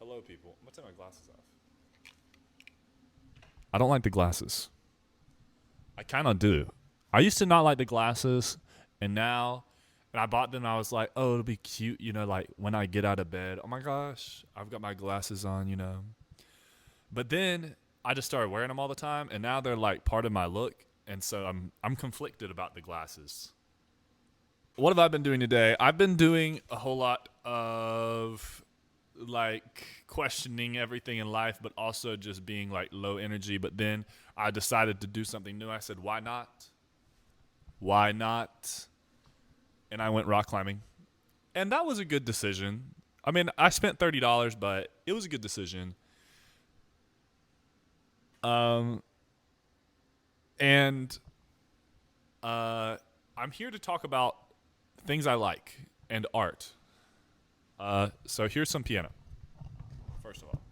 Hello, people. I'm gonna take my glasses off. I don't like the glasses. I kind of do. I used to not like the glasses, and now, and I bought them. And I was like, oh, it'll be cute, like when I get out of bed. Oh my gosh, I've got my glasses on. But then I just started wearing them all the time, and now they're like part of my look, and so I'm conflicted about the glasses. What have I been doing today? I've been doing a whole lot of like questioning everything in life, but also just being like low energy. But then I decided to do something new. I said, why not? Why not? And I went rock climbing. And that was a good decision. I mean, I spent $30, but it was a good decision. Um, and I'm here to talk about things I like and art. So here's some piano, first of all.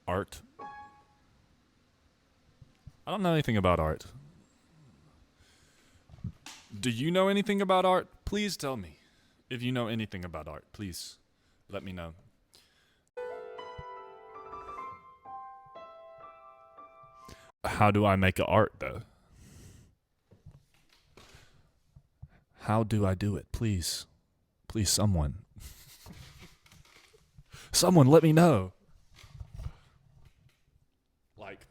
Art. I don't know anything about art. Do you know anything about art? Please tell me. If you know anything about art, please let me know. How do I make a art though? How do I do it? Please. Please, someone. Someone let me know. Like,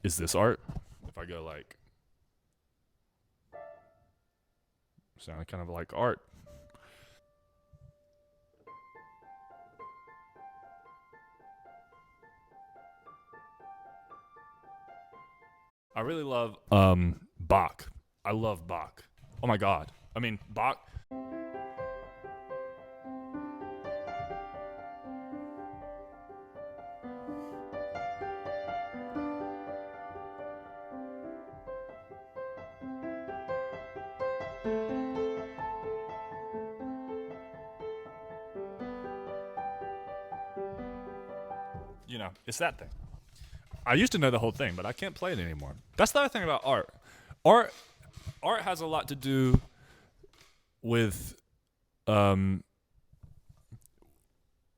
is this art? If I go like, sound kind of like art. I really love Bach. I love Bach. Oh my god. I mean, Bach. It's that thing. I used to know the whole thing, but I can't play it anymore. That's the other thing about art. Art, art has a lot to do with, um,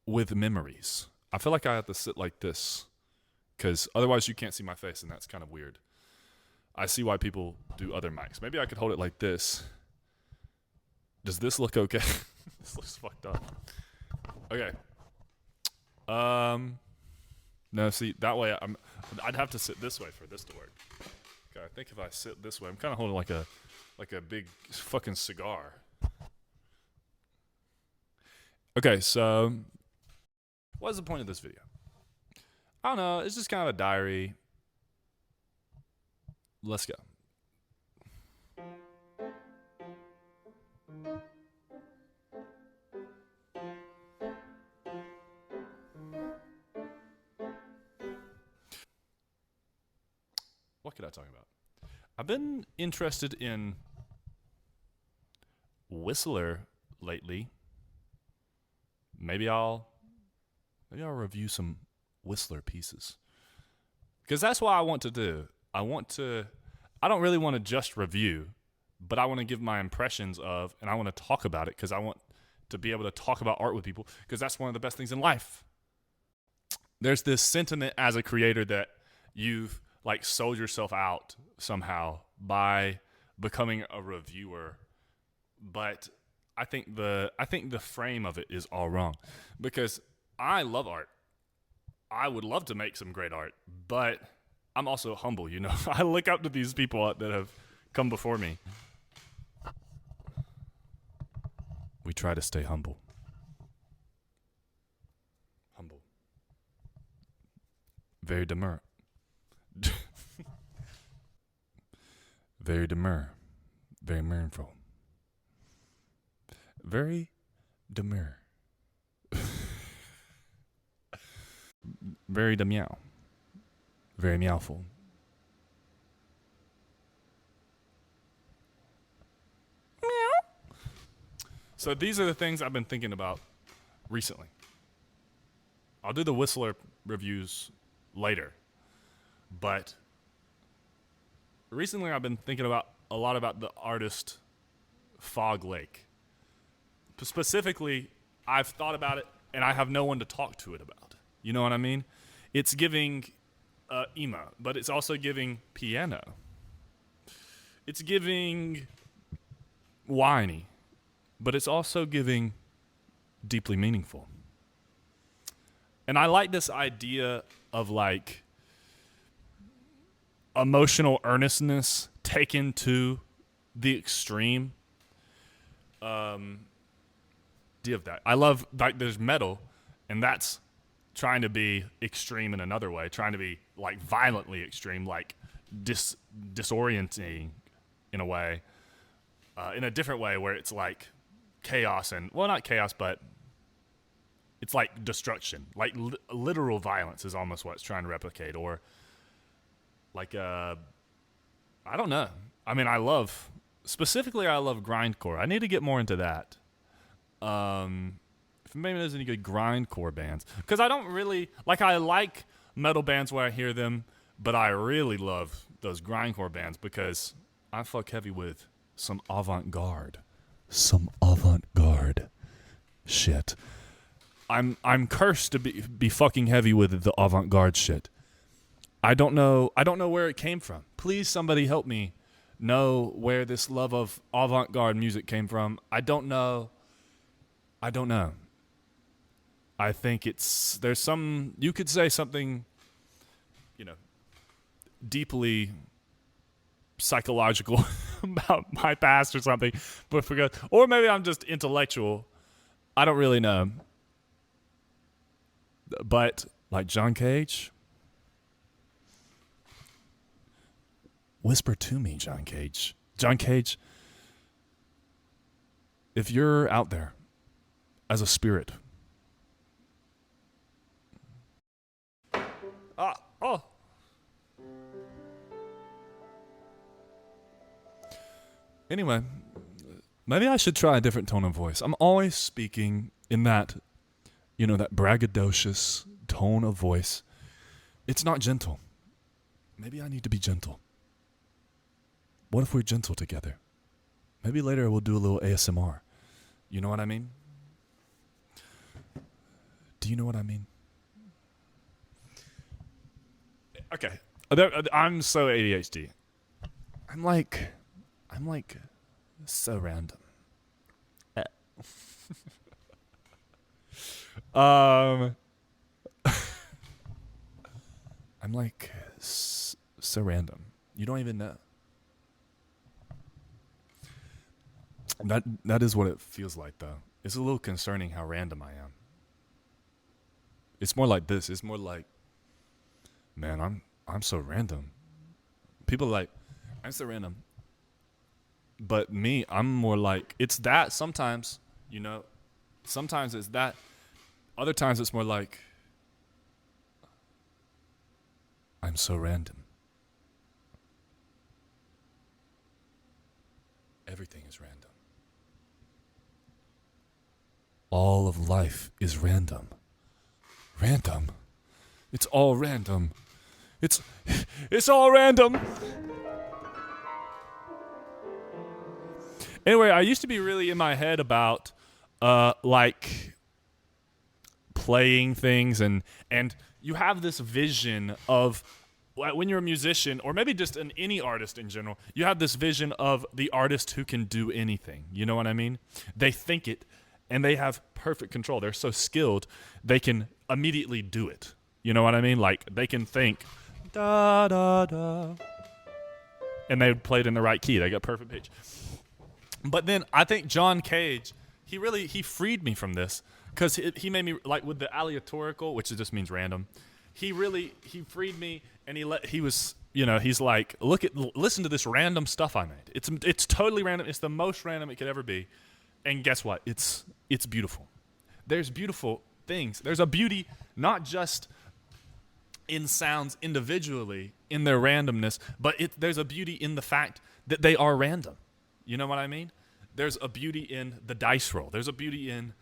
with memories. I feel like I have to sit like this, because otherwise you can't see my face, and that's kind of weird. I see why people do other mics. Maybe I could hold it like this. Does this look okay? This looks fucked up. Okay. No, see that way I'd have to sit this way for this to work. Okay, I think if I sit this way, I'm kind of holding like a big fucking cigar. Okay, so what's the point of this video? I don't know. It's just kind of a diary. Let's go. could I talk about? I've been interested in Whistler lately. Maybe I'll review some Whistler pieces. Because that's what I want to do. I don't really want to just review, but I want to give my impressions of, and I want to talk about it because I want to be able to talk about art with people because that's one of the best things in life. There's this sentiment as a creator that you've like sold yourself out somehow by becoming a reviewer, but I think the frame of it is all wrong because I love art. I would love to make some great art, but I'm also humble, you know. I look up to these people that have come before me. We try to stay humble. Humble. Very demure. Very demure. Very mournful. Very demure. Very meow. Very meowful. Meow. So these are the things I've been thinking about recently. I'll do the Whistler reviews later. But recently I've been thinking a lot about the artist Fog Lake. Specifically, I've thought about it and I have no one to talk to it about. You know what I mean? It's giving emo, but it's also giving piano. It's giving whiny, but it's also giving deeply meaningful. And I like this idea of like emotional earnestness taken to the extreme. Of that. I love like there's metal, and that's trying to be extreme in another way, trying to be like violently extreme, like disorienting in a way, in a different way where it's like chaos and well, not chaos, but it's like destruction, like literal violence is almost what it's trying to replicate, or like I don't know. I mean, I love grindcore. I need to get more into that. If maybe there's any good grindcore bands, because I don't really I like metal bands where I hear them, but I really love those grindcore bands because I fuck heavy with some avant-garde shit. I'm cursed to be fucking heavy with the avant-garde shit. I don't know where it came from. Please, somebody help me know where this love of avant-garde music came from. I don't know. I think there's some, you could say something, you know, deeply psychological about my past or something, but or maybe I'm just intellectual. I don't really know. But like John Cage, whisper to me, John Cage. John Cage, if you're out there as a spirit. Oh. Anyway, maybe I should try a different tone of voice. I'm always speaking in that, that braggadocious tone of voice. It's not gentle. Maybe I need to be gentle. What if we're gentle together? Maybe later we'll do a little ASMR. You know what I mean? Do you know what I mean? Okay. I'm so ADHD. I'm like so random. I'm like so random. You don't even know. That is what it feels like, though. It's a little concerning how random I am. It's more like this. It's more like, man, I'm so random. People are like, I'm so random. But me, I'm more like, it's that sometimes, Sometimes it's that. Other times it's more like, I'm so random. Everything is random. All of life is random. Random. It's all random. It's it's all random. Anyway, I used to be really in my head about like playing things and you have this vision of when you're a musician or maybe just any artist in general, you have this vision of the artist who can do anything. You know what I mean? They think it and they have perfect control. They're so skilled, they can immediately do it. You know what I mean? Like they can think da da da and they played in the right key. They got perfect pitch. But then I think John Cage, he freed me from this because he made me like with the aleatorical, which just means random. He freed me and he was he's like listen to this random stuff I made. It's totally random. It's the most random it could ever be, and guess what? It's beautiful. There's beautiful things. There's a beauty not just in sounds individually in their randomness, but there's a beauty in the fact that they are random. You know what I mean? There's a beauty in the dice roll. There's a beauty in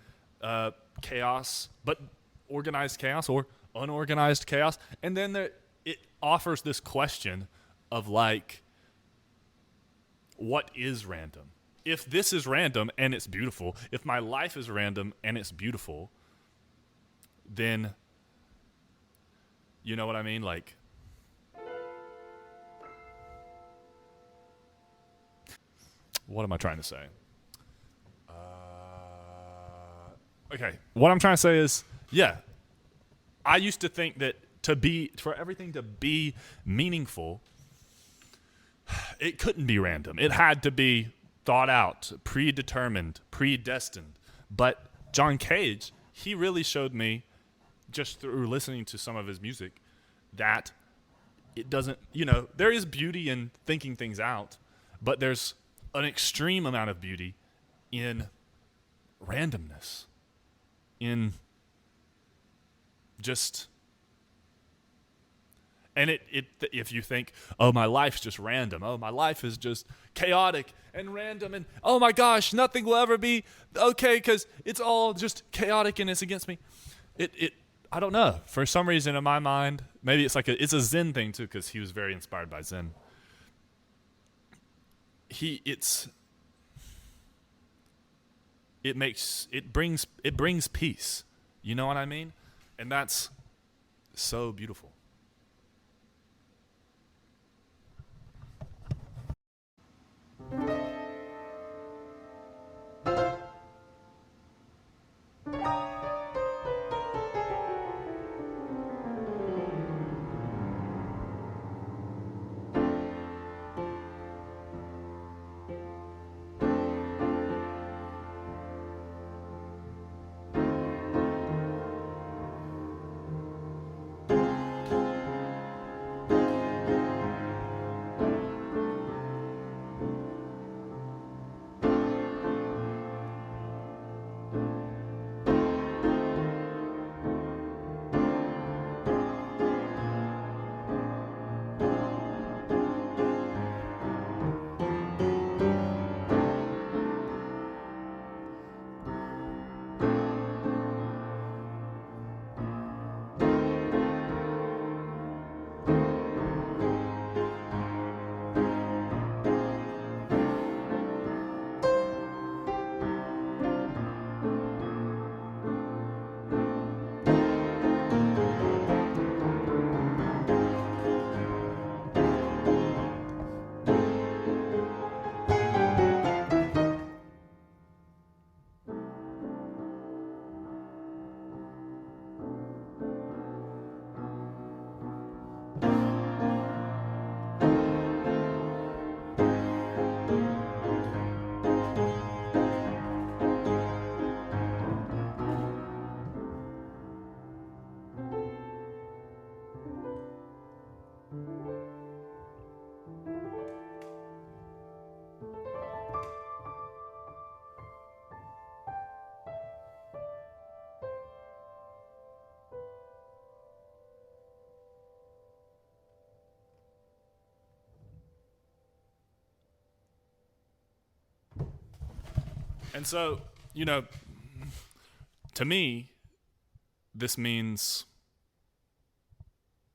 chaos, but organized chaos or unorganized chaos. And then it offers this question of like, what is random? If this is random and it's beautiful, if my life is random and it's beautiful, then you know what I mean? Like, what am I trying to say? Okay, what I'm trying to say is, yeah, I used to think that for everything to be meaningful, it couldn't be random. It had to be thought out, predetermined, predestined. But John Cage, he really showed me, just through listening to some of his music, that it doesn't, there is beauty in thinking things out, but there's an extreme amount of beauty in randomness, in just, and if you think, oh, my life's just random, oh, my life is just chaotic and random, and oh my gosh, nothing will ever be okay because it's all just chaotic and it's against me. I don't know. For some reason in my mind, maybe it's it's a Zen thing too, because he was very inspired by Zen. It brings peace. You know what I mean? And that's so beautiful. And so, you know, to me, this means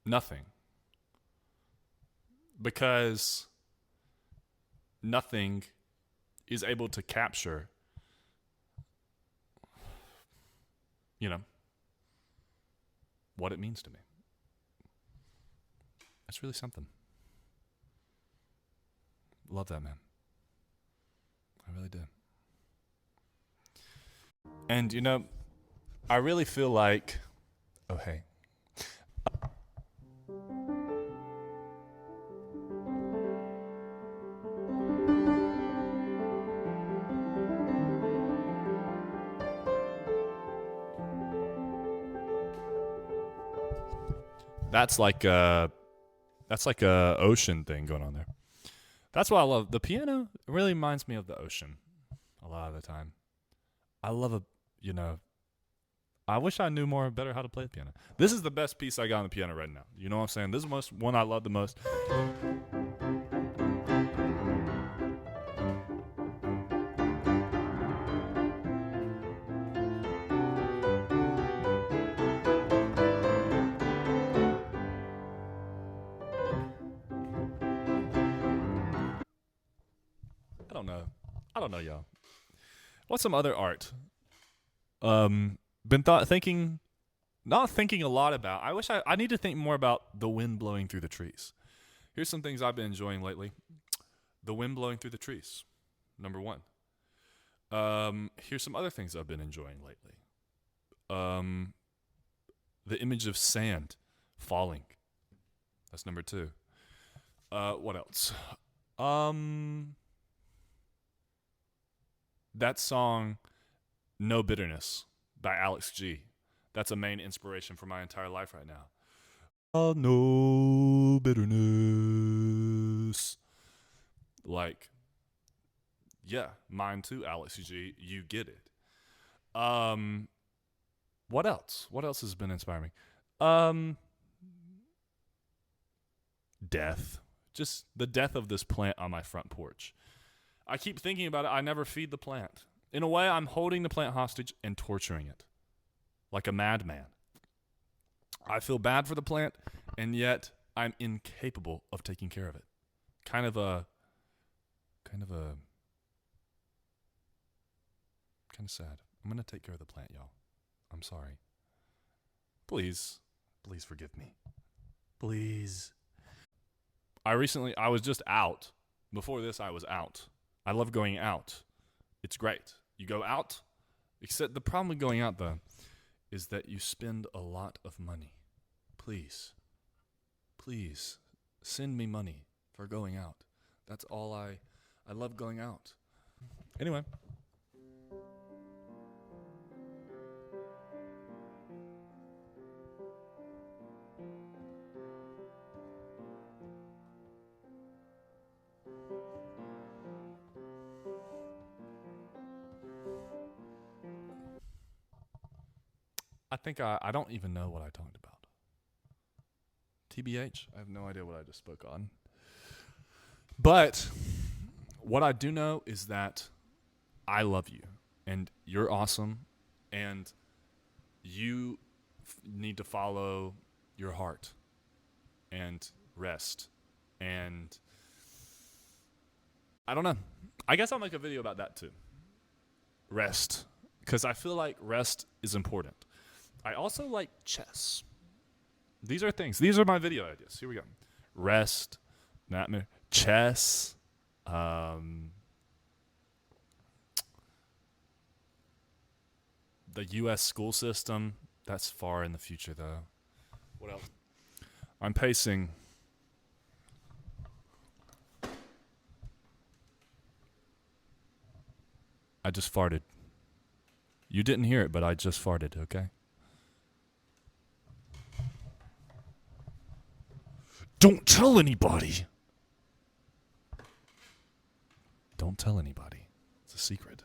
nothing. Because nothing is able to capture, you know, what it means to me. That's really something. Love that, man. I really do. And, you know, I really feel like, oh, hey. That's like a ocean thing going on there. That's what I love. The piano really reminds me of the ocean a lot of the time. I love I wish I knew better how to play the piano. This is the best piece I got on the piano right now. You know what I'm saying? This is one I love the most. I don't know, y'all. What's some other art? Been not thinking a lot about. I need to think more about the wind blowing through the trees. Here's some things I've been enjoying lately. The wind blowing through the trees, number one. Here's some other things I've been enjoying lately. The image of sand falling. That's number two. What else? That song, No Bitterness, by Alex G. That's a main inspiration for my entire life right now. No bitterness. Like, yeah, mine too, Alex G. You get it. What else? What else has been inspiring me? Death. Just the death of this plant on my front porch. I keep thinking about it. I never feed the plant. In a way, I'm holding the plant hostage and torturing it like a madman. I feel bad for the plant, and yet I'm incapable of taking care of it. Kind of sad. I'm going to take care of the plant, y'all. I'm sorry. Please forgive me. Please. I was just out. Before this, I was out. I love going out. It's great. You go out, except the problem with going out, though, is that you spend a lot of money. Please send me money for going out. That's all I love going out. Anyway. I think I don't even know what I talked about. TBH, I have no idea what I just spoke on. But what I do know is that I love you, and you're awesome, and you need to follow your heart and rest. And I don't know. I guess I'll make a video about that too. Rest. Because I feel like rest is important. I also like chess. These are my video ideas. Here we go. Rest, chess, the U.S. school system. That's far in the future, though. What else? I'm pacing. I just farted. You didn't hear it, but I just farted, okay? Don't tell anybody. Don't tell anybody. It's a secret.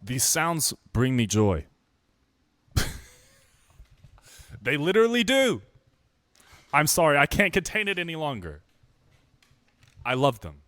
These sounds bring me joy. They literally do. I'm sorry, I can't contain it any longer. I love them.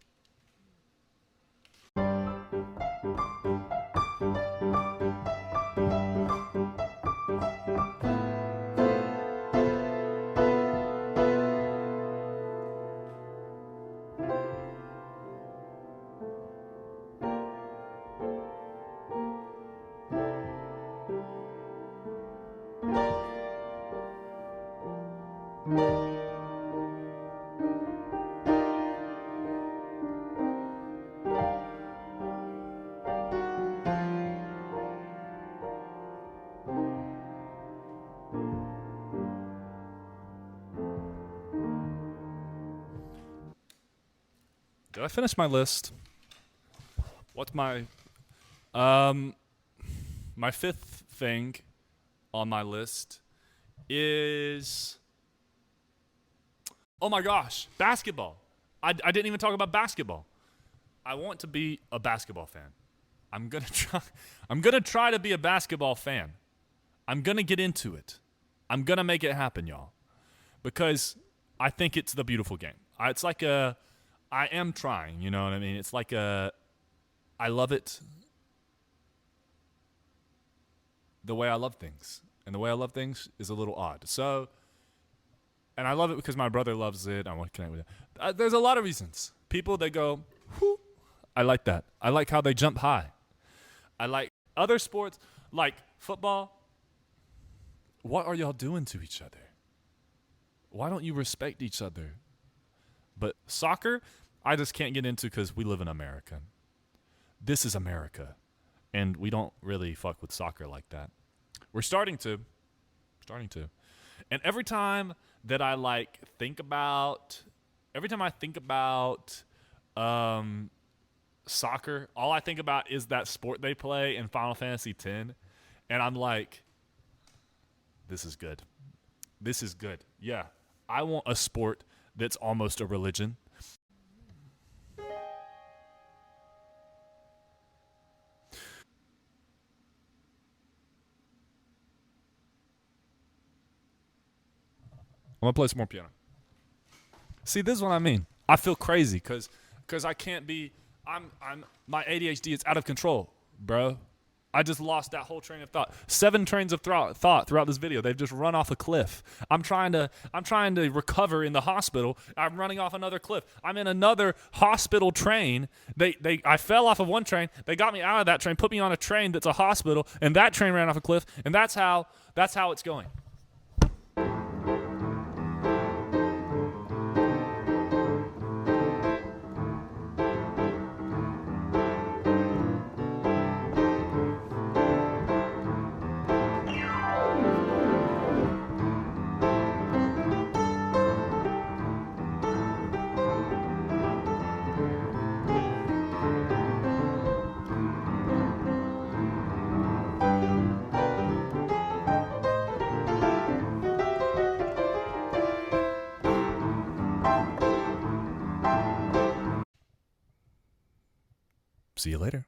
Did I finish my list? What's my fifth thing on my list is, oh my gosh, basketball. I didn't even talk about basketball. I want to be a basketball fan. I'm gonna try to be a basketball fan. I'm gonna get into it. I'm gonna make it happen, y'all, because I think it's the beautiful game. I am trying, you know what I mean? It's like I love it the way I love things. And the way I love things is a little odd. So, and I love it because my brother loves it. I want to connect with it. There's a lot of reasons. People, they go, whoo. I like that. I like how they jump high. I like other sports, like football. What are y'all doing to each other? Why don't you respect each other? But soccer, I just can't get into because we live in America. This is America. And we don't really fuck with soccer like that. We're starting to. And every time that I think about soccer, all I think about is that sport they play in Final Fantasy X. And I'm like, this is good. This is good. Yeah. I want a sport that's almost a religion. I'm gonna play some more piano. See, this is what I mean. I feel crazy because I can't be. My ADHD is out of control, bro. I just lost that whole train of thought. 7 trains of thought throughout this video. They've just run off a cliff. I'm trying to recover in the hospital. I'm running off another cliff. I'm in another hospital train. I fell off of one train. They got me out of that train, put me on a train that's a hospital, and that train ran off a cliff. And that's how it's going. See you later.